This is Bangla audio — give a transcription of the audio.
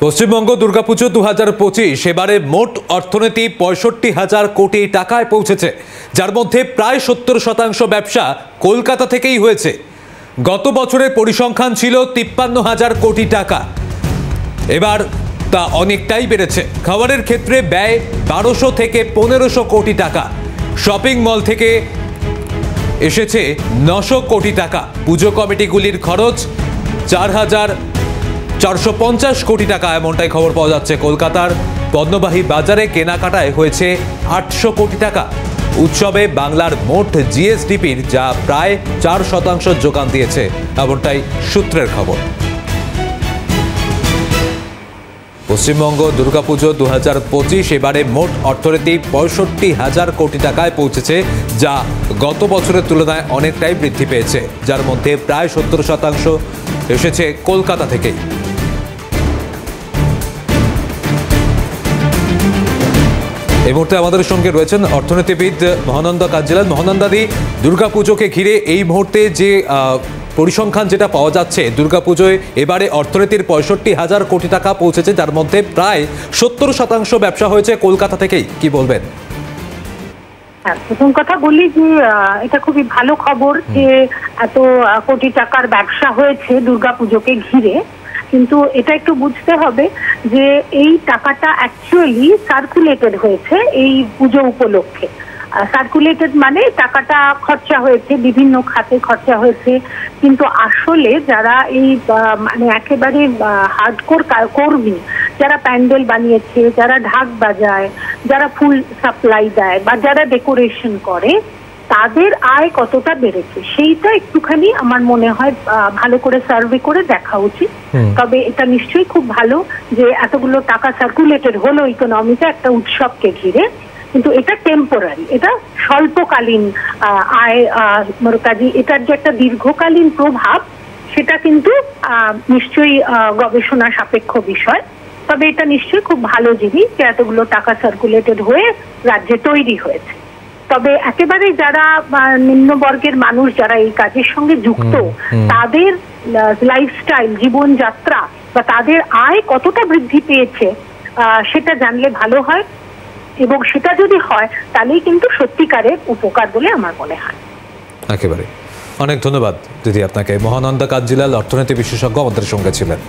পশ্চিমবঙ্গ দুর্গাপুজো 2025 এবারে মোট অর্থনীতি ৬৫,০০০ কোটি টাকায় পৌঁছেছে, যার মধ্যে প্রায় ৭০% ব্যবসা কলকাতা থেকেই হয়েছে। গত বছরের পরিসংখ্যান ছিল ৫৩,০০০ কোটি টাকা, এবার তা অনেকটাই বেড়েছে। খাবারের ক্ষেত্রে ব্যয় ১২০০ থেকে ১৫০০ কোটি টাকা, শপিং মল থেকে এসেছে ৯০০ কোটি টাকা, পুজো কমিটিগুলির খরচ ৪,৪৫০ কোটি টাকা, এমনটাই খবর পাওয়া যাচ্ছে। কলকাতার পণ্যবাহী বাজারে কেনাকাটায় হয়েছে ৮০০ কোটি টাকা। উৎসবে বাংলার মোট জিএসডিপির যা প্রায় ৪% যোগান দিয়েছে, এমনটাই সূত্রের খবর। পশ্চিমবঙ্গ দুর্গাপুজো 2025 এবারে মোট অর্থনীতি ৬৫,০০০ কোটি টাকায় পৌঁছেছে, যা গত বছরের তুলনায় অনেকটাই বৃদ্ধি পেয়েছে, যার মধ্যে প্রায় ৭০% এসেছে কলকাতা থেকেই। এই মুহূর্তে আমাদের সঙ্গে রয়েছেন অর্থনীতিবিদ মহানন্দা কাঞ্জিলাল। মহানন্দাদি, দুর্গাপুজোকে ঘিরে এই মুহূর্তে যে পরিসংখ্যান যেটা পাওয়া যাচ্ছে, দুর্গাপুজোয় এবারে অর্থনীতির ৬৫,০০০ কোটি টাকা পৌঁছেছে, যার মধ্যে প্রায় ৭০% ব্যবসা হয়েছে কলকাতা থেকেই, কি বলবেন? প্রথম কথা বলি যে এটা খুবই ভালো খবর যে এত কোটি টাকার ব্যবসা হয়েছে দুর্গাপুজোকে ঘিরে, কিন্তু এটা একটু বুঝতে হবে যে এই টাকাটা অ্যাকচুয়ালি সার্কুলেটেড হয়েছে এই পুজো উপলক্ষে। সার্কুলেটেড মানে টাকাটা খরচা হয়েছে, বিভিন্ন খাতে খরচা হয়েছে, কিন্তু আসলে যারা এই মানে একেবারে হার্ডকোর কর্মী, যারা প্যান্ডেল বানিয়েছে, যারা ঢাক বাজায়, যারা ফুল সাপ্লাই দেয় বা যারা ডেকোরেশন করে, তাদের আয় কতটা বেড়েছে সেইটা একটুখানি আমার মনে হয় ভালো করে সার্ভে করে দেখা উচিত। তবে এটা নিশ্চয়ই খুব ভালো যে এতগুলো টাকা সার্কুলেটেড হলো ইকোনমিতে একটা উৎসবকে ঘিরে, কিন্তু এটা টেম্পোরারি, এটা স্বল্পকালীন আয়। কাজে এটার যে একটা দীর্ঘকালীন প্রভাব সেটা কিন্তু নিশ্চয়ই গবেষণা সাপেক্ষ বিষয়। তবে এটা নিশ্চয়ই খুব ভালো জিনিস যে এতগুলো টাকা সার্কুলেটেড হয়ে রাজ্যে তৈরি হয়েছে। তবে একেবারে যারা নিম্নবর্গের মানুষ যারা এই কাজের সঙ্গে যুক্ত, তাদের লাইফস্টাইল, জীবনযাত্রা বা তাদের আয় কতটা বৃদ্ধি পেয়েছে সেটা জানলে ভালো হয়, এবং সেটা যদি হয় তাহলেই কিন্তু সত্যিকারের উপকার বলে আমার মনে হয়। একেবারে অনেক ধন্যবাদ দিদি আপনাকে। মহানন্দা কাঞ্জিলাল, অর্থনীতি বিশেষজ্ঞ, আমাদের সঙ্গে ছিলেন।